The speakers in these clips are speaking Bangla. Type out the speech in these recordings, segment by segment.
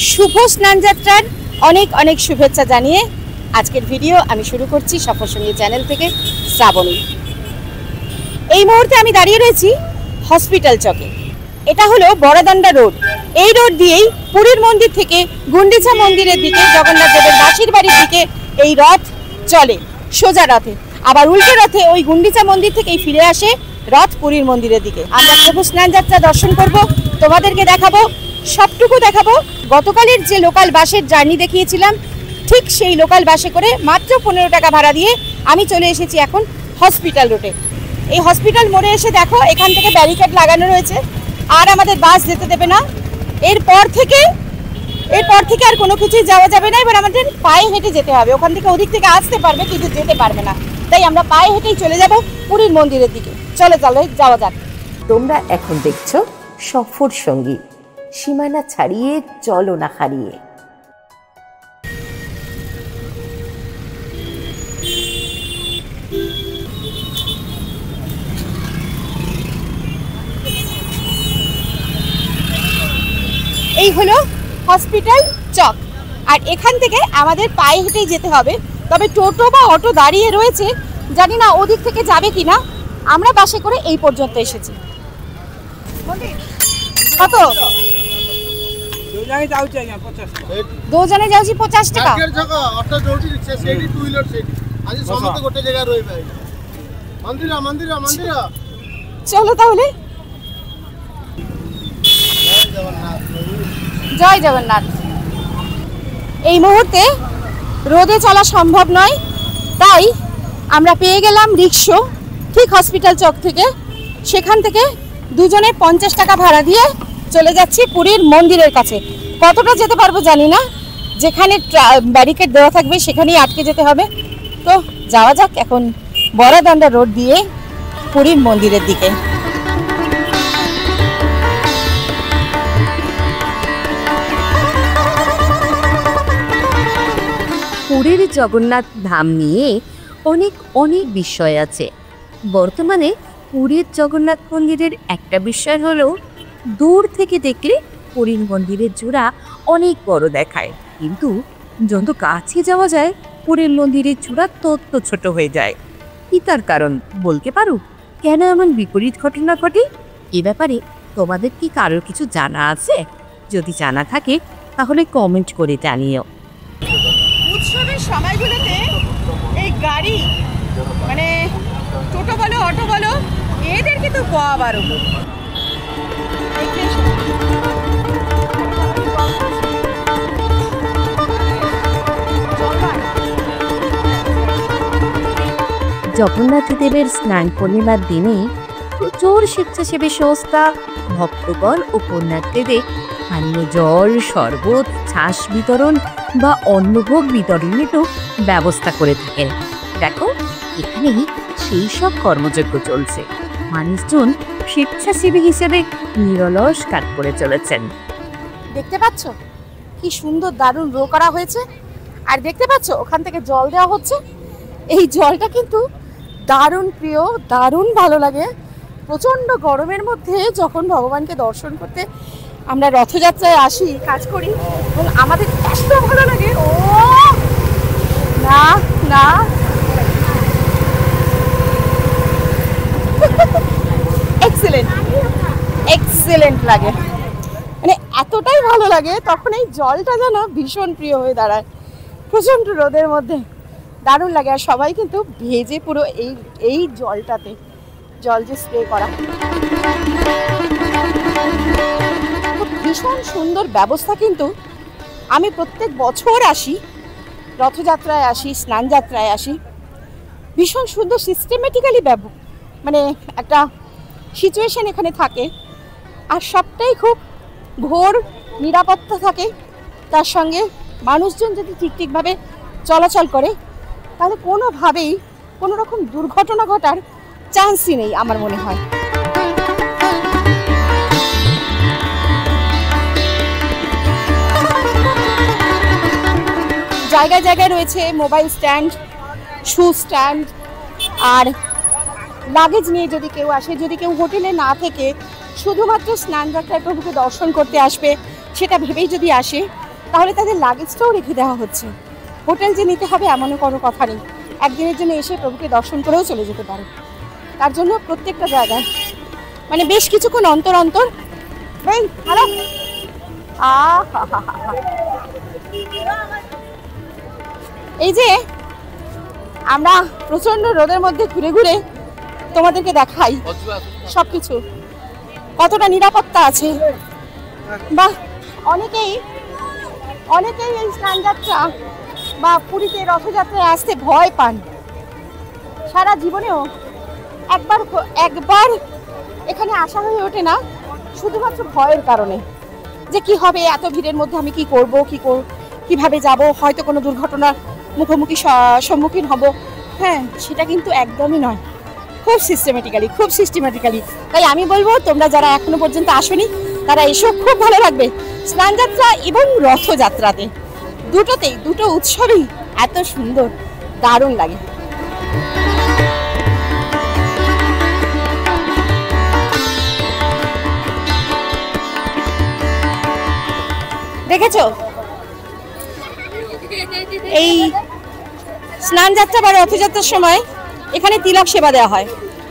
শুভ স্নানযাত্রার অনেক অনেক শুভেচ্ছা জানিয়ে আজকের ভিডিও আমি শুরু করছি সফর সঙ্গী চ্যানেল থেকে শ্রাবণী। এই মুহূর্তে আমি দাঁড়িয়ে রয়েছি হসপিটাল চকে। এটা হলো বড়দান্ডা রোড। এই রোড দিয়েই পুরীর মন্দির থেকে গুন্ডিচা মন্দিরের দিকে জগন্নাথ দেবের মাসির বাড়ির দিকে এই রথ চলে সোজা রথে, আবার উল্টো রথে ওই গুন্ডিচা মন্দির থেকেই ফিরে আসে রথ পুরীর মন্দিরের দিকে। আমরা প্রভু স্নানযাত্রা দর্শন করব, তোমাদেরকে দেখাবো, সবটুকু দেখাবো। গতকালের যে লোকাল বাসের জার্নি দেখিয়েছিলাম ঠিক সেই লোকাল বাসে করে মাত্র 15 টাকা ভাড়া দিয়ে আমি চলে এসেছি এখন হসপিটাল রোডে। এই হসপিটাল মোড়ে এসে দেখো এখান থেকে ব্যারিকেড লাগানো রয়েছে, আর আমাদের বাস যেতে দেবে না। এরপর থেকে আর কোনো কিছুই যাওয়া যাবে না। এবার আমাদের পায়ে হেঁটে যেতে হবে। ওখান থেকে ওদিক থেকে আসতে পারবে কিন্তু যেতে পারবে না, তাই আমরা পায়ে হেঁটেই চলে যাব পুরীর মন্দিরের দিকে। চলো যাওয়া যাক। তোমরা এখন দেখছো সফর সঙ্গী, সীমানা ছাড়িয়ে চলো না হারিয়ে। এই হলো হসপিটাল চক, আর এখান থেকে আমাদের পায়ে হেঁটেই যেতে হবে। তবে টোটো বা অটো দাঁড়িয়ে রয়েছে, জানি না ওদিক থেকে যাবে কিনা। আমরা বাসে করে এই পর্যন্ত এসেছি। কত? দুজনে যাচ্ছি 50 টাকা। চলো তাহলে। জয় জগন্নাথ। এই মুহূর্তে রোদে চলা সম্ভব নয়, তাই আমরা পেয়ে গেলাম রিক্সা ঠিক হসপিটাল চক থেকে। সেখান থেকে দুজনে 50 টাকা ভাড়া দিয়ে চলে যাচ্ছি পুরীর মন্দিরের কাছে। কতটা যেতে পারবো জানি না, যেখানে ব্যারিকেড দেওয়া থাকবে সেখানেই আটকে যেতে হবে। তো যাওয়া যাক এখন বড়দান্ডা রোড দিয়ে পুরীর মন্দিরের দিকে। পুরীর জগন্নাথ ধাম নিয়ে অনেক অনেক বিষয় আছে। বর্তমানে পুরীর জগন্নাথ মন্দিরের একটা বিষয় হলো দূর থেকে দেখলে পুরীর মন্দিরের চূড়া অনেক বড় দেখায়, কিন্তু যত কাছে যাওয়া যায় পুরীর মন্দিরের চূড়া তত ছোট হয়ে যায়। কি তার কারণ বলতে পারো? কেন এমন বিপরীত ঘটনা ঘটে? এ ব্যাপারে তোমাদের কি কারোর কিছু জানা আছে? যদি জানা থাকে তাহলে কমেন্ট করে জানিও। উৎসবের সময়গুলোতে এই গাড়ি মানে টোটো বলো অটো বলো এদের কিন্তু বারো। জগন্নাথ দেবের স্নান পূর্ণিমার দিনে প্রচুর স্বেচ্ছাসেবী সংস্থা ভক্তগণ ও পুণ্যার্থীদের পানীয় জল, শরবত, ছাঁস বিতরণ বা অন্নভোগ বিতরণেরও ব্যবস্থা করে থাকেন। দেখো এখানেই সেই সব কর্মযজ্ঞ চলছে। মানুষজন স্বেচ্ছাসেবী হিসেবে নিরলস কাজ করে চলেছেন। দেখতে পাচ্ছ কি সুন্দর দারুণ রো করা হয়েছে, আর দেখতে পাচ্ছ ওখান থেকে জল দেওয়া হচ্ছে। এই জলটা কিন্তু দারুণ প্রিয়, দারুণ ভালো লাগে। প্রচণ্ড গরমের মধ্যে যখন ভগবানকে দর্শন করতে আমরা রথযাত্রায় আসি, কাজ করি, এবং আমাদের এত ভালো লাগে। ও না না এক্সেলেন্ট লাগে, মানে এতটাই ভালো লাগে। তখন এই জলটা যেন ভীষণ প্রিয় হয়ে দাঁড়ায় প্রচণ্ড রোদের মধ্যে, দারুণ লাগে। আর সবাই কিন্তু ভেজে পুরো এই জলটাতে, জল যে স্প্রে করা, ভীষণ সুন্দর ব্যবস্থা। কিন্তু আমি প্রত্যেক বছর আসি, রথযাত্রায় আসি, স্নানযাত্রায় আসি, ভীষণ সুন্দর সিস্টেমেটিক্যালি মানে একটা সিচুয়েশন এখানে থাকে, আর সবটাই খুব ঘোর নিরাপত্তা থাকে। তার সঙ্গে মানুষজন যদি ঠিকভাবে চলাচল করে তাহলে কোনোভাবেই কোনো রকম দুর্ঘটনা ঘটার চান্সই নেই আমার মনে হয়। জায়গায় জায়গায় রয়েছে মোবাইল স্ট্যান্ড, শু স্ট্যান্ড, আর লাগেজ নিয়ে যদি কেউ আসে, যদি কেউ হোটেলে না থেকে শুধুমাত্র স্নানযাত্রায় প্রভুকে দর্শন করতে আসবে সেটা ভেবেই যদি আসে, তাহলে তাদের লাগেজটাও রেখে দেওয়া হচ্ছে। হোটেল যে নিতে হবে এমনও কোনো কথা নেই, একদিনের জন্য এসে প্রভুকে দর্শন করেও চলে যেতে পারে। তার জন্য প্রত্যেকটা জায়গায় মানে বেশ কিছুক্ষণ অন্তর অন্তর হ্যালো এই যে আমরা প্রচন্ড রোদের মধ্যে ঘুরে ঘুরে তোমাদেরকে দেখাই সবকিছু কতটা নিরাপত্তা আছে। বা অনেকেই এই স্নানযাত্রা বা পুরীতে রথযাত্রায় আসতে ভয় পান। সারা জীবনেও একবার এখানে আসা হয়ে ওঠে না, শুধুমাত্র ভয়ের কারণে যে কি হবে, এত ভিড়ের মধ্যে আমি কি করব, কিভাবে যাব, হয়তো কোনো দুর্ঘটনার মুখোমুখি সম্মুখীন হব। হ্যাঁ, সেটা কিন্তু একদমই নয়, খুব সিস্টেমেটিক্যালি। তাই আমি বলবো তোমরা যারা এখনো পর্যন্ত আসোনি তারা এসো, খুব ভালো লাগবে। স্নানযাত্রা এবং রথযাত্রাতে দুটো উৎসবই এত সুন্দর, দারুণ লাগে। দেখেছো এই স্নানযাত্রা বা রথযাত্রার সময় এখানে তিলক সেবা দেওয়া হয়,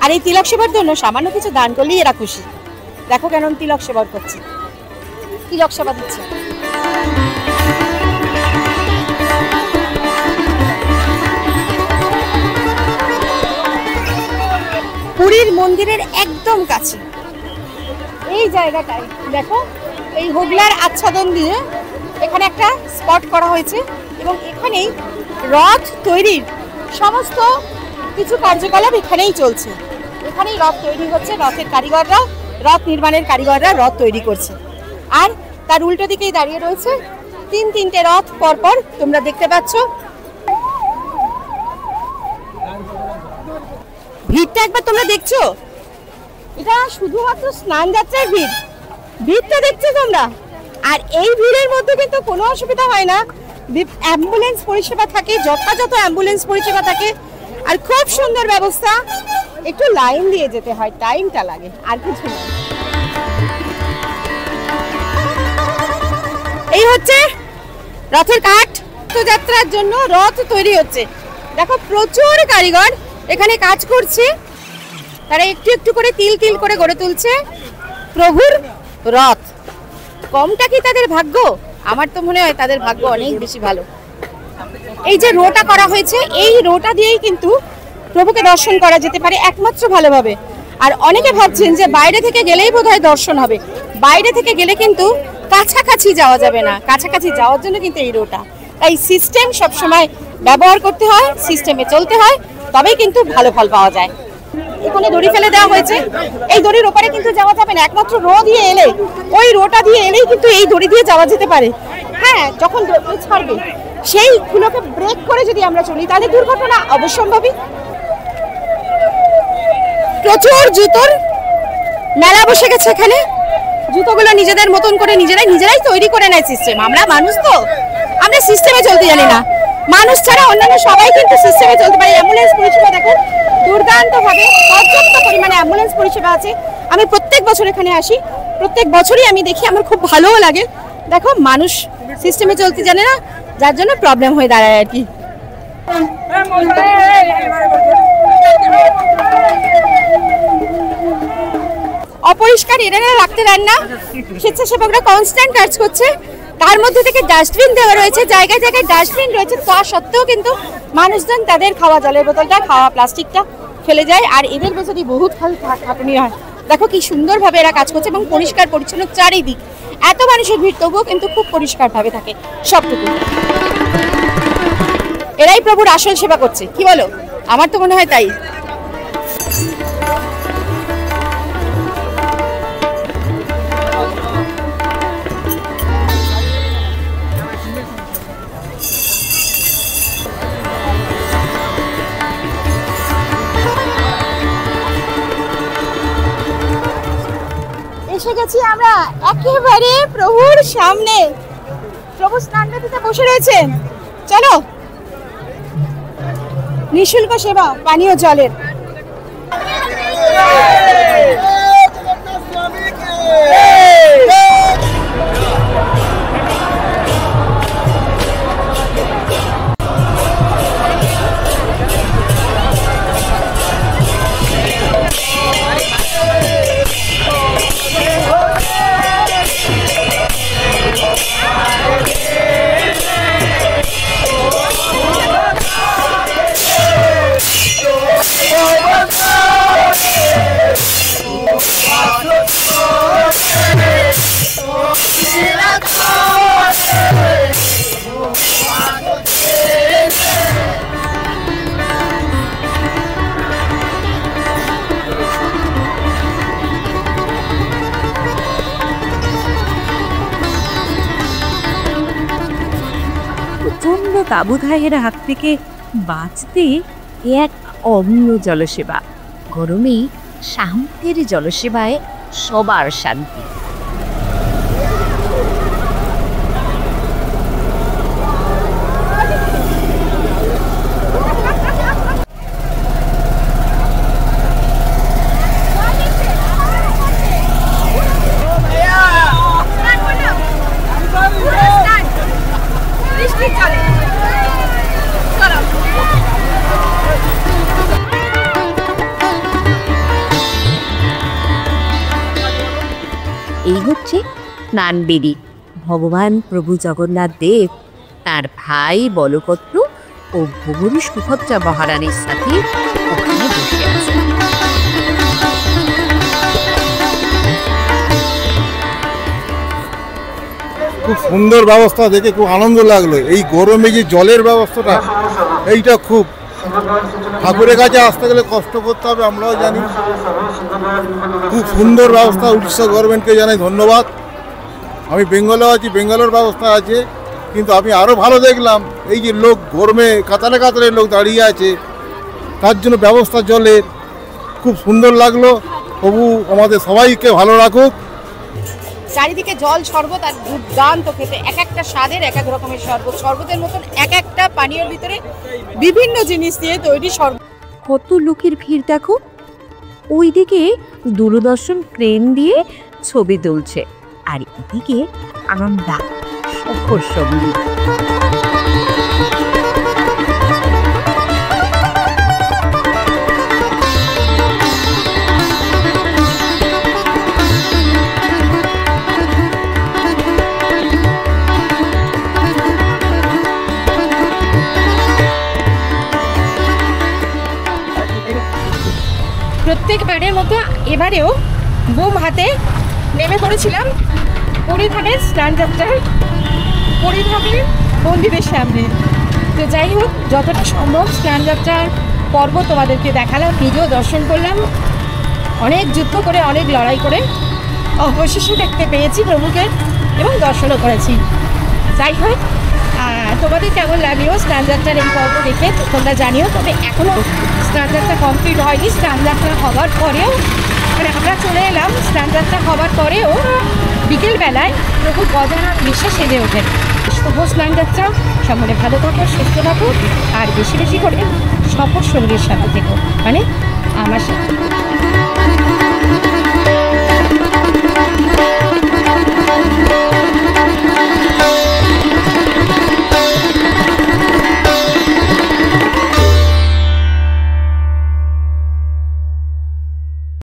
আর এই তিলক সেবার জন্য সামান্য কিছু দান করলেই এরা খুশি। দেখো কেন তিলক সেবা করছে, তিলক সেবা দিচ্ছে। পুরীর মন্দিরের একদম কাছে এই জায়গাটায় দেখো, এই হোগলার আচ্ছাদন দিয়ে এখানে একটা স্পট করা হয়েছে এবং এখানেই রথ তৈরির সমস্ত কিছু কার্যকলাপ এখানেই চলছে। এখানেই রথ তৈরি হচ্ছে, রথ নির্মাণের কারিগররা রথ তৈরি করছে। আর তার উল্টো দিকেই দাঁড়িয়ে রয়েছে তিনটে রথ পরপর, তোমরা দেখতে পাচ্ছ। ভিড়টা একবার তোমরা দেখছো, এটা শুধুমাত্র স্নান যাত্রার ভিড়টা দেখছো তোমরা। আর এই ভিড়ের মধ্যে কিন্তু কোনো অসুবিধা হয় না, অ্যাম্বুলেন্স পরিষেবা থাকে, যথাযথ অ্যাম্বুলেন্স পরিষেবা থাকে, আর খুব সুন্দর ব্যবস্থা। একটু লাইন দিয়ে যেতে হয়, টাইমটা লাগে, আর কিছু না। এই হচ্ছে রথের কাঠ, রথযাত্রার জন্য রথ তৈরি হচ্ছে। দেখো প্রচুর কারিগর এখানে কাজ করছে, তারা একটু করে তিল করে গড়ে তুলছে প্রভুর রথ। কমটা কি তাদের ভাগ্য? আমার তো মনে হয় তাদের ভাগ্য অনেক বেশি ভালো। এই যে রোটা করা হয়েছে, এই রোটা দিয়েই কিন্তু প্রভুকে দর্শন করা যেতে পারে একমাত্র ভালোভাবে। আর অনেকে ভাবছেন যে বাইরে থেকে গেলেই বোধহয় দর্শন হবে, বাইরে থেকে গেলে কিন্তু কাছাকাছি যাওয়া যাবে না। কাছাকাছি যাওয়ার জন্য কিন্তু এই রোটা, তাই সিস্টেম সবসময় ব্যবহার করতে হয়, সিস্টেমে চলতে হয়, তবেই কিন্তু ভালো ফল পাওয়া যায়। এখানে দড়ি ফেলে দেওয়া হয়েছে, এই দড়ির ওপারে কিন্তু যাওয়া যাবে না, একমাত্র রো দিয়ে এলে, ওই রোটা দিয়ে এলেই কিন্তু এই দড়ি দিয়ে যাওয়া যেতে পারে। হ্যাঁ, যখন ছাড়বে সেইগুলোকে ব্রেক করে যদি আমরা চলি তাহলে দুর্ঘটনা অবশ্যম্ভাবী। প্রচুর জুতোর মেলা বসে গেছে এখানে, জুতোগুলো নিজেদের মতন করে নিজেরাই তৈরি করে নেয় সিস্টেম। আমরা মানুষ তো, আমরা সিস্টেমে চলতে জানি না। মানুষ ছাড়া অন্যান্য সবাই কিন্তু সিস্টেমে চলতে পারে। অ্যাম্বুলেন্স পরিষেবা দেখুন, দুর্দান্তভাবে পর্যাপ্ত পরিমাণে অ্যাম্বুলেন্স পরিষেবা আছে। আমি প্রত্যেক বছর এখানে আসি, প্রত্যেক বছরই আমি দেখি, আমার খুব ভালোও লাগে। দেখো মানুষ সিস্টেমে চলতে জানে না, যার জন্য প্রবলেম হয়ে দাঁড়ায় আর কি। অপরিষ্কার এড়ানো রাখতে দেন না, স্বেচ্ছাসেবকরা কনস্ট্যান্ট কাজ করছে। তার মধ্যে থেকে ডাস্টবিন দেওয়া রয়েছে, জায়গায় জায়গায় ডাস্টবিন রয়েছে, তা সত্ত্বেও কিন্তু মানুষজন তাদের খাওয়া জলের বোতলটা, খাওয়া প্লাস্টিকটা ফেলে যায়। আর এদের পেছনে বহুত খাটুনি হয়। দেখো কি সুন্দরভাবে এরা কাজ করছে এবং পরিষ্কার পরিচ্ছন্ন চারিদিক। এত মানুষের ভিড় তবুও কিন্তু খুব পরিষ্কারভাবে থাকে সবটুকু। এরাই প্রভুর আসল সেবা করছে, কি বলো? আমার তো মনে হয় তাই। এসে গেছি আমরা একেবারে প্রভুর সামনে। প্রভু স্নান বেদিতে বসে রয়েছেন। চলো, নিঃশুল্ক সেবা পানীয় জলের। প্রচণ্ড তাবুধাহের হাত থেকে বাঁচতে এ এক অন্য জলসেবা। গরমেই শান্তির জলসেবায় সবার শান্তি। এই হচ্ছে স্নানবেদী। ভগবান প্রভু জগন্নাথ দেব তার ভাই বলভদ্র ও ভগবতী সুভদ্রা মহারানীর সাথে ওখানে বসে আছেন। খুব সুন্দর ব্যবস্থা দেখে খুব আনন্দ লাগলো। এই গরমে যে জলের ব্যবস্থাটা, এইটা খুব, ঠাকুরের কাছে আসতে গেলে কষ্ট করতে হবে, আমরাও জানি। খুব সুন্দর ব্যবস্থা। উড়িষ্যা গভর্নমেন্টকে জানাই ধন্যবাদ। আমি বেঙ্গলেও আছি, বেঙ্গলের ব্যবস্থা আছে, কিন্তু আমি আরও ভালো দেখলাম এই যে লোক গরমে কাতারে কাতারে লোক দাঁড়িয়ে আছে, তার জন্য ব্যবস্থা জলের খুব সুন্দর লাগলো। প্রভু আমাদের সবাইকে ভালো রাখুক। চারিদিকে জল, শরবত আর দুর্দান্ত খেতে, এক একটা স্বাদের এক এক রকমের শরবত, শরবতের মতন এক একটা পানীয়ের ভিতরে বিভিন্ন জিনিস দিয়ে তৈরি শরবত। কত লোকের ভিড় দেখো। ওইদিকে দূরদর্শন ক্রেন দিয়ে ছবি তুলছে, আর এদিকে আনন্দা সফর সঙ্গী। প্রত্যেকবারের মতো এবারেও বুম হাতে নেমে পড়েছিলাম পরিধানের স্নানযাত্রায়, পরিধানের মন্দিরের সামনে। তো যাই হোক, যতটা সম্ভব স্নানযাত্রার পর্ব তোমাদেরকে দেখালাম, নিজেও দর্শন করলাম। অনেক যুদ্ধ করে, অনেক লড়াই করে অবশেষে দেখতে পেয়েছি প্রভুকে এবং দর্শনও করেছি। যাই হোক, তোমাদের কেমন লাগলো স্নানযাত্রার এই পর্ব দেখে তোমরা জানিও। তবে এখনও স্নানযাত্রা কমপ্লিট হয়নি। স্নানযাত্রা হওয়ার পরেও, মানে আমরা চলে এলাম স্নানযাত্রা হওয়ার পরেও বিকেলবেলায় প্রভু গজানন বেশে সেজে ওঠেন। শুভ স্নানযাত্রা, সকলে ভালো থাকো, সুস্থ থাকো, আর বেশি বেশি করে সফর সঙ্গীর সাথে থেকো, মানে আমার সাথে।